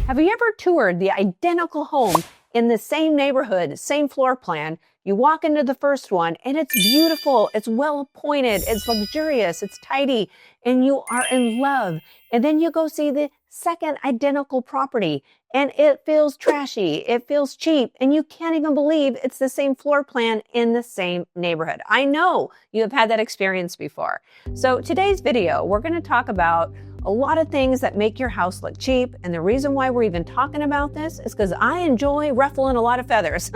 Have you ever toured the identical home in the same neighborhood, same floor plan? You walk into the first one and it's beautiful, it's well appointed, it's luxurious, it's tidy, and you are in love. And then you go see the second identical property and it feels trashy, it feels cheap, and you can't even believe it's the same floor plan in the same neighborhood. I know you have had that experience before. So today's video, we're going to talk about a lot of things that make your house look cheap. And the reason why we're even talking about this is because I enjoy ruffling a lot of feathers.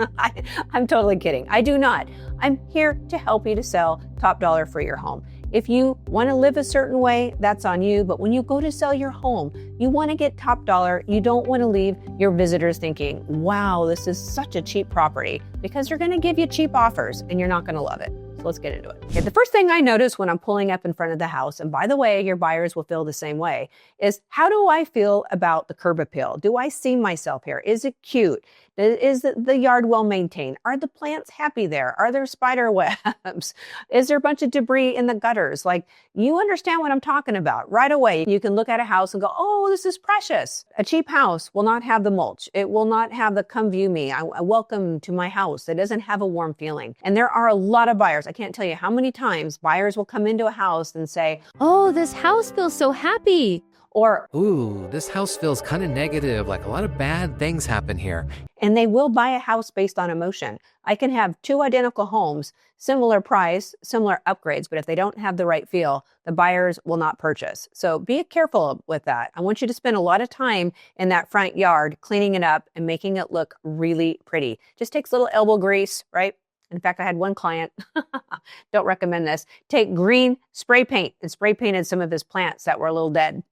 I'm totally kidding. I do not. I'm here to help you to sell top dollar for your home. If you want to live a certain way, that's on you. But when you go to sell your home, you want to get top dollar. You don't want to leave your visitors thinking, wow, this is such a cheap property, because they're going to give you cheap offers and you're not going to love it. Let's get into it. Okay, the first thing I notice when I'm pulling up in front of the house, and by the way, your buyers will feel the same way, is how do I feel about the curb appeal? Do I see myself here? Is it cute? Is the yard well maintained? Are the plants happy there? Are there spider webs? Is there a bunch of debris in the gutters? Like, you understand what I'm talking about right away. You can look at a house and go, oh, this is precious. A cheap house will not have the mulch. It will not have the come view me. I welcome to my house. It doesn't have a warm feeling. And there are a lot of buyers. I can't tell you how many times buyers will come into a house and say, oh, this house feels so happy. Or, ooh, this house feels kind of negative, like a lot of bad things happen here. And they will buy a house based on emotion. I can have two identical homes, similar price, similar upgrades, but if they don't have the right feel, the buyers will not purchase. So be careful with that. I want you to spend a lot of time in that front yard cleaning it up and making it look really pretty. Just takes a little elbow grease, right? In fact, I had one client, don't recommend this, take green spray paint and spray painted some of his plants that were a little dead.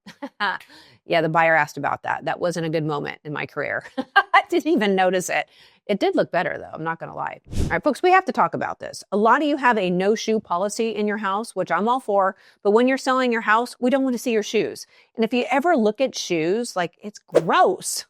Yeah, the buyer asked about that. That wasn't a good moment in my career. I didn't even notice it. It did look better though, I'm not gonna lie. All right, folks, we have to talk about this. A lot of you have a no shoe policy in your house, which I'm all for, but when you're selling your house, we don't want to see your shoes. And if you ever look at shoes, like, it's gross.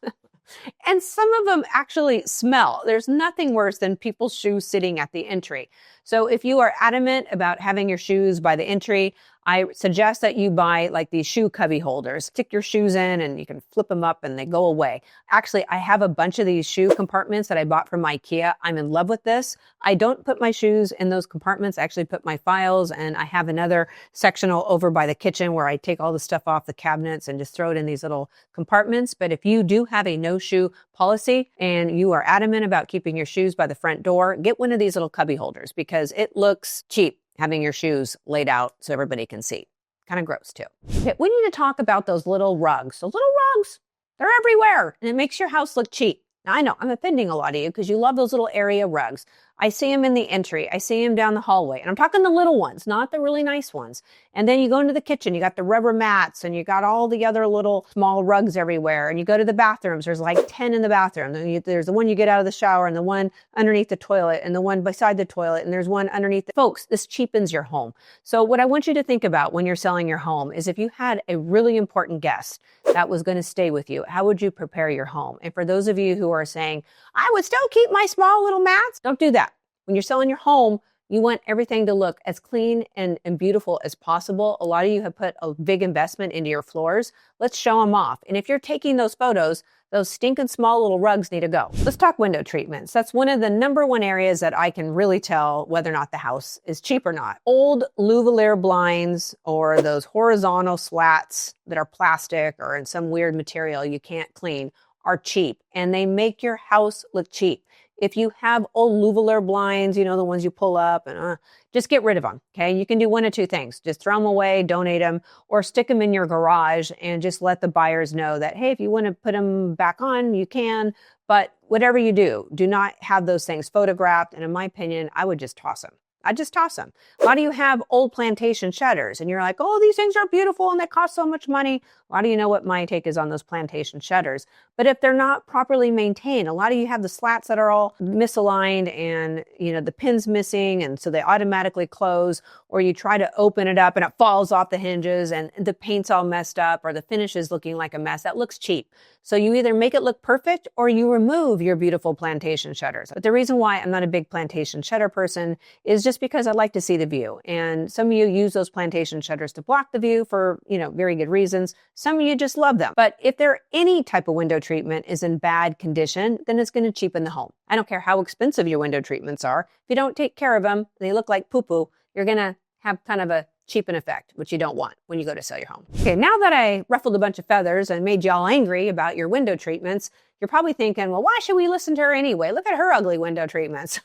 And some of them actually smell. There's nothing worse than people's shoes sitting at the entry. So if you are adamant about having your shoes by the entry, I suggest that you buy like these shoe cubby holders. Stick your shoes in and you can flip them up and they go away. Actually, I have a bunch of these shoe compartments that I bought from IKEA. I'm in love with this. I don't put my shoes in those compartments. I actually put my files, and I have another sectional over by the kitchen where I take all the stuff off the cabinets and just throw it in these little compartments. But if you do have a no shoe policy and you are adamant about keeping your shoes by the front door, get one of these little cubby holders because it looks cheap having your shoes laid out so everybody can see. Kind of gross too. Okay, we need to talk about those little rugs. Those little rugs, they're everywhere and it makes your house look cheap. Now I know I'm offending a lot of you because you love those little area rugs. I see them in the entry. I see them down the hallway. And I'm talking the little ones, not the really nice ones. And then you go into the kitchen, you got the rubber mats and you got all the other little small rugs everywhere. And you go to the bathrooms, there's like 10 in the bathroom. There's the one you get out of the shower and the one underneath the toilet and the one beside the toilet. And there's one underneath the... Folks, this cheapens your home. So what I want you to think about when you're selling your home is if you had a really important guest that was going to stay with you, how would you prepare your home? And for those of you who are saying, I would still keep my small little mats, don't do that. When you're selling your home, you want everything to look as clean and beautiful as possible. A lot of you have put a big investment into your floors. Let's show them off. And if you're taking those photos, those stinking small little rugs need to go. Let's talk window treatments. That's one of the number one areas that I can really tell whether or not the house is cheap or not. Old louvalier blinds or those horizontal slats that are plastic or in some weird material you can't clean are cheap, and they make your house look cheap. If you have old louvalier blinds, you know, the ones you pull up, and just get rid of them, okay? You can do one of two things. Just throw them away, donate them, or stick them in your garage and just let the buyers know that, hey, if you want to put them back on, you can. But whatever you do, do not have those things photographed. And in my opinion, I would just toss them. I just toss them. A lot of you have old plantation shutters and you're like, oh, these things are beautiful and they cost so much money. A lot of you know what my take is on those plantation shutters. But if they're not properly maintained, a lot of you have the slats that are all misaligned and, you know, the pin's missing and so they automatically close, or you try to open it up and it falls off the hinges and the paint's all messed up or the finish is looking like a mess. That looks cheap. So you either make it look perfect or you remove your beautiful plantation shutters. But the reason why I'm not a big plantation shutter person is just because I like to see the view. And some of you use those plantation shutters to block the view for, you know, very good reasons. Some of you just love them. But if any type of window treatment is in bad condition, then it's going to cheapen the home. I don't care how expensive your window treatments are. If you don't take care of them, they look like poo-poo, you're going to have kind of a cheapen effect, which you don't want when you go to sell your home. Okay, now that I ruffled a bunch of feathers and made y'all angry about your window treatments, you're probably thinking, well, why should we listen to her anyway? Look at her ugly window treatments.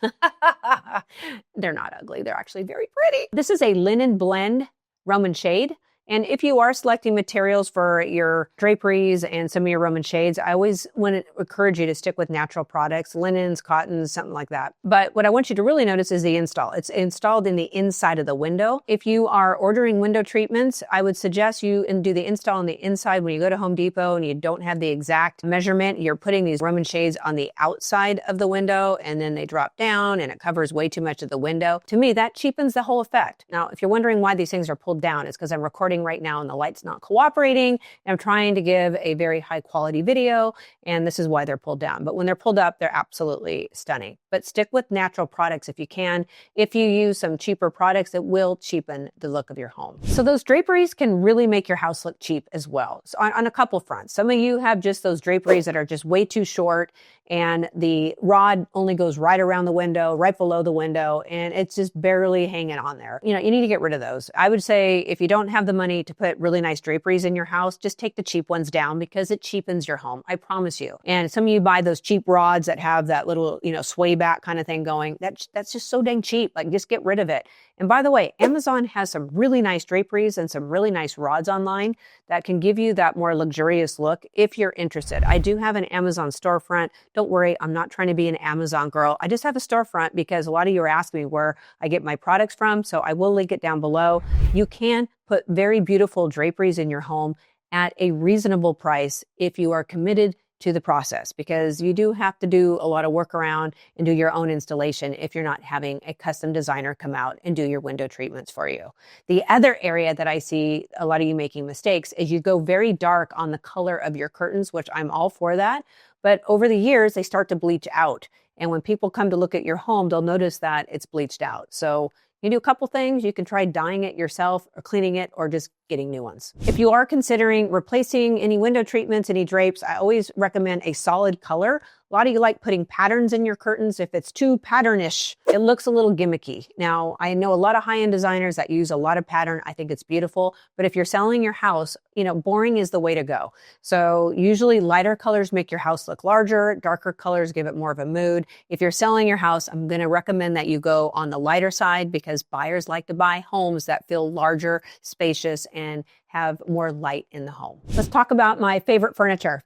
They're not ugly. They're actually very pretty. This is a linen blend Roman shade. And if you are selecting materials for your draperies and some of your Roman shades, I always want to encourage you to stick with natural products, linens, cottons, something like that. But what I want you to really notice is the install. It's installed in the inside of the window. If you are ordering window treatments, I would suggest you do the install on the inside. When you go to Home Depot and you don't have the exact measurement, you're putting these Roman shades on the outside of the window and then they drop down and it covers way too much of the window. To me, that cheapens the whole effect. Now, if you're wondering why these things are pulled down, it's because I'm recording right now and the light's not cooperating. And I'm trying to give a very high quality video and this is why they're pulled down. But when they're pulled up, they're absolutely stunning. But stick with natural products if you can. If you use some cheaper products, it will cheapen the look of your home. So those draperies can really make your house look cheap as well. So on a couple fronts. Some of you have just those draperies that are just way too short and the rod only goes right around the window, right below the window, and it's just barely hanging on there. You need to get rid of those. I would say if you don't have the money to put really nice draperies in your house, just take the cheap ones down because it cheapens your home. I promise you. And some of you buy those cheap rods that have that little, sway back kind of thing going. That's just so dang cheap. Like just get rid of it. And by the way, Amazon has some really nice draperies and some really nice rods online that can give you that more luxurious look if you're interested. I do have an Amazon storefront. Don't worry, I'm not trying to be an Amazon girl. I just have a storefront because a lot of you are asking me where I get my products from. So I will link it down below. You can put very beautiful draperies in your home at a reasonable price if you are committed to the process, because you do have to do a lot of work around and do your own installation if you're not having a custom designer come out and do your window treatments for you. The other area that I see a lot of you making mistakes is you go very dark on the color of your curtains, which I'm all for that. But over the years, they start to bleach out. And when people come to look at your home, they'll notice that it's bleached out. So you do a couple things. You can try dyeing it yourself or cleaning it or just getting new ones. If you are considering replacing any window treatments, any drapes, I always recommend a solid color. A lot of you like putting patterns in your curtains. If it's too patternish, it looks a little gimmicky. Now, I know a lot of high-end designers that use a lot of pattern. I think it's beautiful. But if you're selling your house, boring is the way to go. So usually lighter colors make your house look larger. Darker colors give it more of a mood. If you're selling your house, I'm going to recommend that you go on the lighter side because buyers like to buy homes that feel larger, spacious, and have more light in the home. Let's talk about my favorite furniture.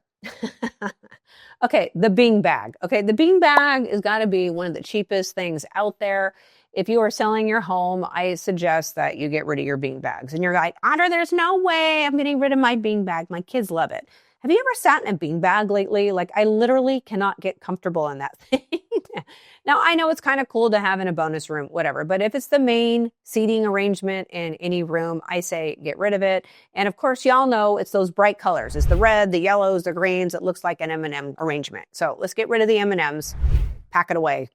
Okay, the bean bag. Okay, the bean bag has got to be one of the cheapest things out there. If you are selling your home, I suggest that you get rid of your bean bags. And you're like, Audra, there's no way I'm getting rid of my bean bag. My kids love it. Have you ever sat in a bean bag lately? Like I literally cannot get comfortable in that thing. Now I know it's kind of cool to have in a bonus room, whatever, but if it's the main seating arrangement in any room, I say get rid of it. And of course, y'all know it's those bright colors. It's the red, the yellows, the greens. It looks like an M&M arrangement. So let's get rid of the M&Ms, pack it away,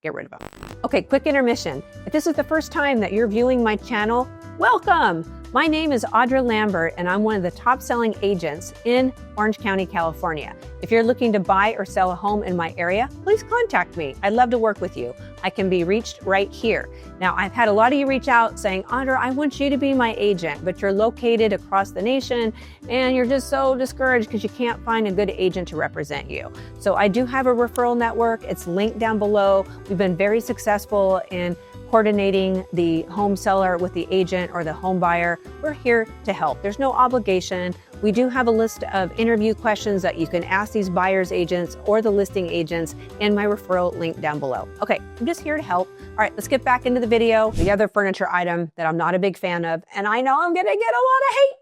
get rid of them. Okay, quick intermission. If this is the first time that you're viewing my channel, welcome. My name is Audra Lambert, and I'm one of the top-selling agents in Orange County, California. If you're looking to buy or sell a home in my area, please contact me. I'd love to work with you. I can be reached right here. Now, I've had a lot of you reach out saying, Audra, I want you to be my agent, but you're located across the nation, and you're just so discouraged because you can't find a good agent to represent you. So I do have a referral network. It's linked down below. We've been very successful in coordinating the home seller with the agent or the home buyer. We're here to help. There's no obligation. We do have a list of interview questions that you can ask these buyer's agents or the listing agents in my referral link down below. Okay, I'm just here to help. All right, let's get back into the video. The other furniture item that I'm not a big fan of, and I know I'm gonna get a lot of hate,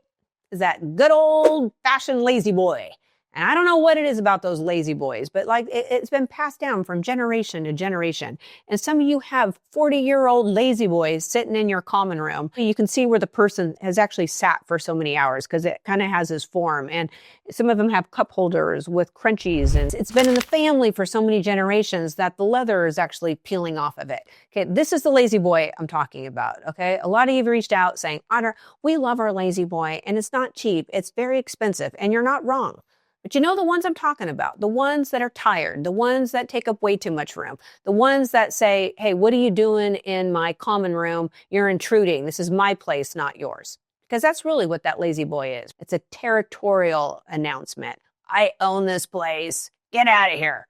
is that good old fashioned lazy boy. And I don't know what it is about those lazy boys, but like it's been passed down from generation to generation. And some of you have 40-year-old lazy boys sitting in your common room. You can see where the person has actually sat for so many hours because it kind of has this form. And some of them have cup holders with crunchies. And it's been in the family for so many generations that the leather is actually peeling off of it. Okay, this is the lazy boy I'm talking about. Okay, a lot of you have reached out saying, Audra, we love our lazy boy and it's not cheap. It's very expensive. And you're not wrong. But you know the ones I'm talking about, the ones that are tired, the ones that take up way too much room, the ones that say, hey, what are you doing in my common room? You're intruding. This is my place, not yours. Because that's really what that lazy boy is. It's a territorial announcement. I own this place. Get out of here.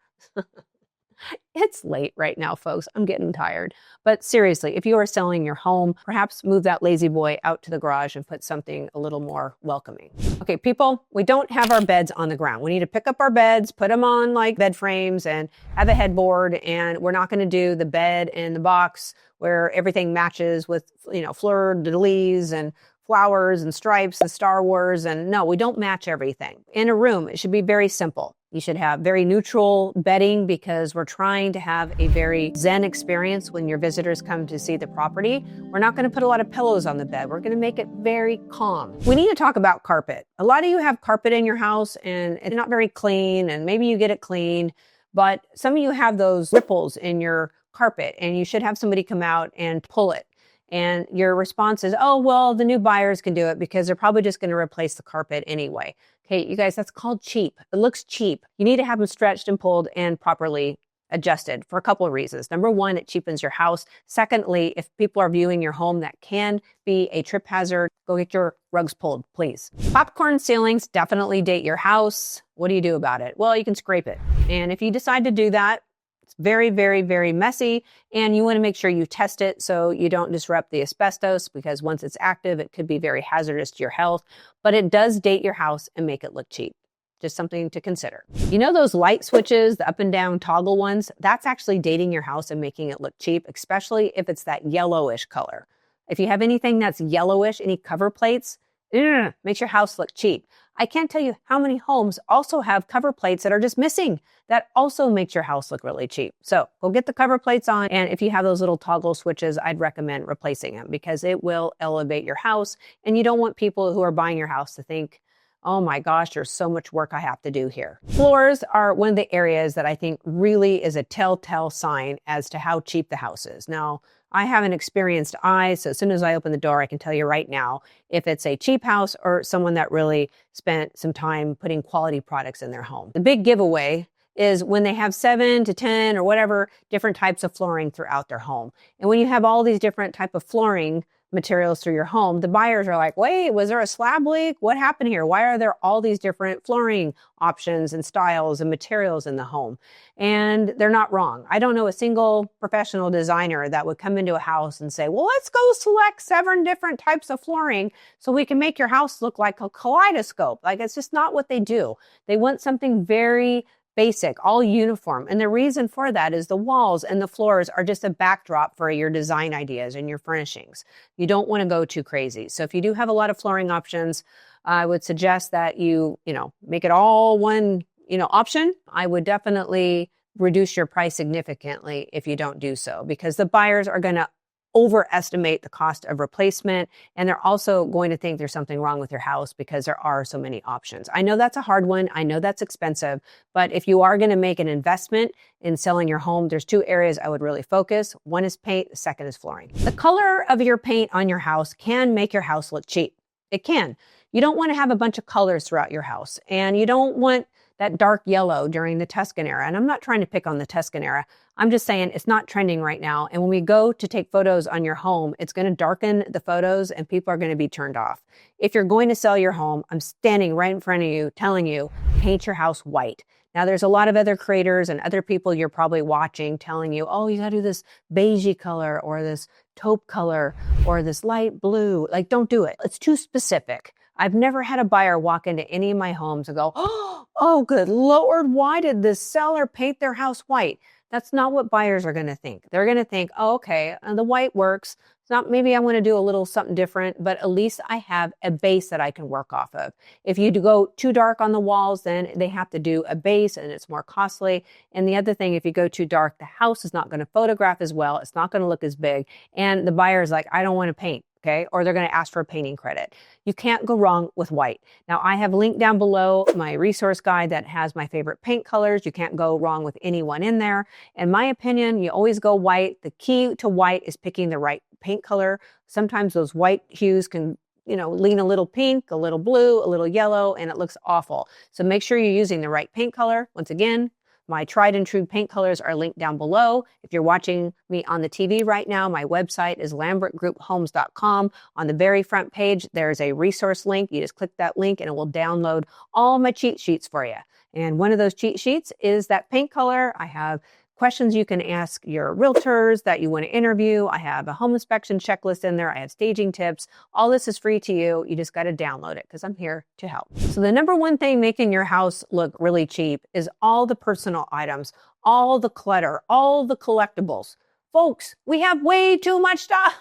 It's late right now, folks. I'm getting tired. But seriously, if you are selling your home, perhaps move that lazy boy out to the garage and put something a little more welcoming. Okay, people, we don't have our beds on the ground. We need to pick up our beds, put them on like bed frames and have a headboard. And we're not going to do the bed in the box where everything matches with, fleur-de-lis and flowers and stripes and Star Wars. And no, we don't match everything. In a room, it should be very simple. You should have very neutral bedding because we're trying to have a very zen experience when your visitors come to see the property. We're not going to put a lot of pillows on the bed. We're going to make it very calm. We need to talk about carpet. A lot of you have carpet in your house and it's not very clean, and maybe you get it cleaned, but some of you have those ripples in your carpet and you should have somebody come out and pull it. And your response is, oh, well, the new buyers can do it because they're probably just going to replace the carpet anyway. Okay, you guys, that's called cheap. It looks cheap. You need to have them stretched and pulled and properly adjusted for a couple of reasons. Number one, it cheapens your house. Secondly, if people are viewing your home that can be a trip hazard, go get your rugs pulled, please. Popcorn ceilings definitely date your house. What do you do about it? Well, you can scrape it. And if you decide to do that, it's very, very, very messy, and you want to make sure you test it so you don't disrupt the asbestos, because once it's active, it could be very hazardous to your health, but it does date your house and make it look cheap. Just something to consider. You know those light switches, the up and down toggle ones? That's actually dating your house and making it look cheap, especially if it's that yellowish color. If you have anything that's yellowish, any cover plates, makes your house look cheap. I can't tell you how many homes also have cover plates that are just missing. That also makes your house look really cheap. So go get the cover plates on. And if you have those little toggle switches, I'd recommend replacing them because it will elevate your house. And you don't want people who are buying your house to think, oh my gosh, there's so much work I have to do here. Floors are one of the areas that I think really is a telltale sign as to how cheap the house is. Now, I have an experienced eye, so as soon as I open the door, I can tell you right now if it's a cheap house or someone that really spent some time putting quality products in their home. The big giveaway is when they have 7 to 10 or whatever different types of flooring throughout their home. And when you have all these different type of flooring materials through your home, the buyers are like, wait, was there a slab leak? What happened here? Why are there all these different flooring options and styles and materials in the home? And they're not wrong. I don't know a single professional designer that would come into a house and say, well, let's go select 7 different types of flooring so we can make your house look like a kaleidoscope. Like, it's just not what they do. They want something very basic, all uniform. And the reason for that is the walls and the floors are just a backdrop for your design ideas and your furnishings. You don't want to go too crazy. So if you do have a lot of flooring options, I would suggest that you make it all one, option. I would definitely reduce your price significantly if you don't do so, because the buyers are going to overestimate the cost of replacement. And they're also going to think there's something wrong with your house because there are so many options. I know that's a hard one. I know that's expensive, but if you are going to make an investment in selling your home, there's 2 areas I would really focus. One is paint. The second is flooring. The color of your paint on your house can make your house look cheap. It can. You don't want to have a bunch of colors throughout your house, and you don't want that dark yellow during the Tuscan era. And I'm not trying to pick on the Tuscan era. I'm just saying it's not trending right now. And when we go to take photos on your home, it's going to darken the photos and people are going to be turned off. If you're going to sell your home, I'm standing right in front of you telling you, paint your house white. Now, there's a lot of other creators and other people you're probably watching telling you, oh, you got to do this beigey color or this taupe color or this light blue. Like, don't do it. It's too specific. I've never had a buyer walk into any of my homes and go, oh, good Lord, why did this seller paint their house white? That's not what buyers are going to think. They're going to think, oh, okay, the white works. It's not, maybe I want to do a little something different, but at least I have a base that I can work off of. If you go too dark on the walls, then they have to do a base and it's more costly. And the other thing, if you go too dark, the house is not going to photograph as well. It's not going to look as big. And the buyer's like, I don't want to paint. Okay, or they're going to ask for a painting credit. You can't go wrong with white. Now, I have linked down below my resource guide that has my favorite paint colors. You can't go wrong with any one in there. In my opinion, you always go white. The key to white is picking the right paint color. Sometimes those white hues can, lean a little pink, a little blue, a little yellow, and it looks awful. So make sure you're using the right paint color. Once again, my tried and true paint colors are linked down below. If you're watching me on the TV right now, my website is lambertgrouphomes.com. On the very front page, there's a resource link. You just click that link and it will download all my cheat sheets for you. And one of those cheat sheets is that paint color. I have questions you can ask your realtors that you want to interview. I have a home inspection checklist in there. I have staging tips. All this is free to you. You just got to download it because I'm here to help. So the number one thing making your house look really cheap is all the personal items, all the clutter, all the collectibles. Folks, we have way too much stuff.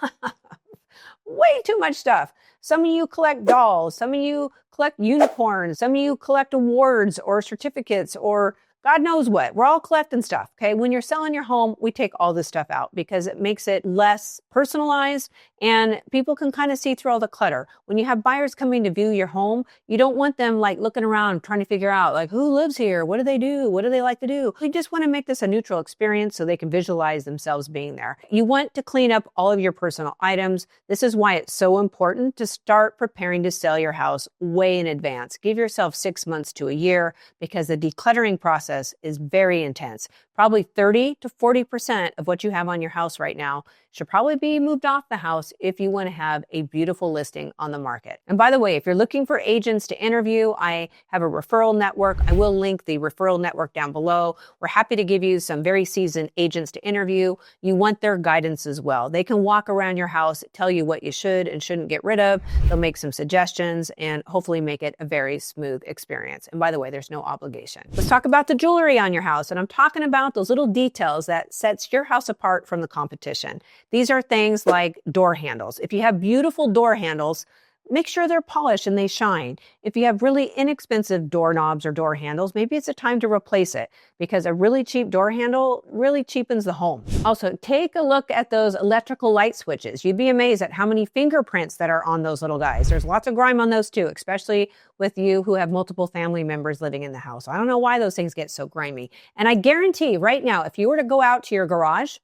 Way too much stuff. Some of you collect dolls. Some of you collect unicorns. Some of you collect awards or certificates or God knows what. We're all collecting stuff, okay? When you're selling your home, we take all this stuff out because it makes it less personalized and people can kind of see through all the clutter. When you have buyers coming to view your home, you don't want them like looking around trying to figure out like who lives here? What do they do? What do they like to do? You just want to make this a neutral experience so they can visualize themselves being there. You want to clean up all of your personal items. This is why it's so important to start preparing to sell your house way in advance. Give yourself 6 months to a year because the decluttering process is very intense. Probably 30 to 40% of what you have on your house right now should probably be moved off the house if you want to have a beautiful listing on the market. And by the way, if you're looking for agents to interview, I have a referral network. I will link the referral network down below. We're happy to give you some very seasoned agents to interview. You want their guidance as well. They can walk around your house, tell you what you should and shouldn't get rid of. They'll make some suggestions and hopefully make it a very smooth experience. And by the way, there's no obligation. Let's talk about the jewelry on your house. And I'm talking about those little details that sets your house apart from the competition. These are things like door handles. If you have beautiful door handles, make sure they're polished and they shine. If you have really inexpensive doorknobs or door handles, maybe it's a time to replace it because a really cheap door handle really cheapens the home. Also, take a look at those electrical light switches. You'd be amazed at how many fingerprints that are on those little guys. There's lots of grime on those too, especially with you who have multiple family members living in the house. I don't know why those things get so grimy. And I guarantee right now, if you were to go out to your garage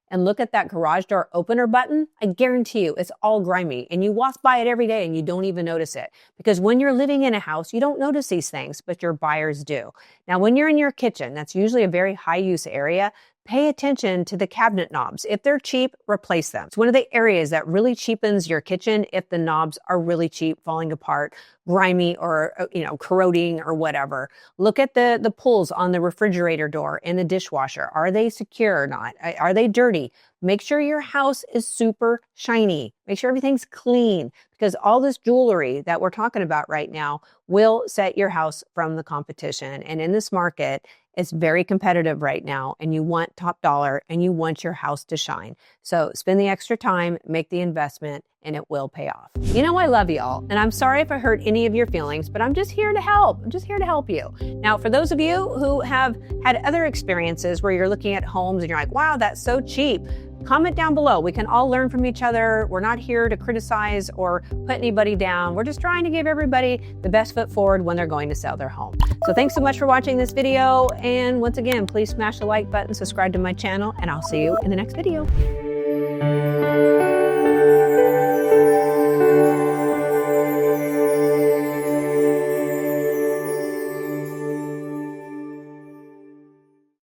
and look at that garage door opener button, I guarantee you it's all grimy and you walk by it every day and you don't even notice it. Because when you're living in a house, you don't notice these things, but your buyers do. Now, when you're in your kitchen, that's usually a very high use area. Pay attention to the cabinet knobs. If they're cheap, replace them. It's one of the areas that really cheapens your kitchen if the knobs are really cheap, falling apart, grimy, or corroding or whatever. Look at the pulls on the refrigerator door and the dishwasher. Are they secure or not? Are they dirty? Make sure your house is super shiny. Make sure everything's clean because all this jewelry that we're talking about right now will set your house from the competition. And in this market, it's very competitive right now and you want top dollar and you want your house to shine. So spend the extra time, make the investment, and it will pay off. You know, I love y'all, and I'm sorry if I hurt any of your feelings, but I'm just here to help. I'm just here to help you. Now, for those of you who have had other experiences where you're looking at homes and you're like, wow, that's so cheap, comment down below. We can all learn from each other. We're not here to criticize or put anybody down. We're just trying to give everybody the best foot forward when they're going to sell their home. So thanks so much for watching this video. And once again, please smash the like button, subscribe to my channel, and I'll see you in the next video.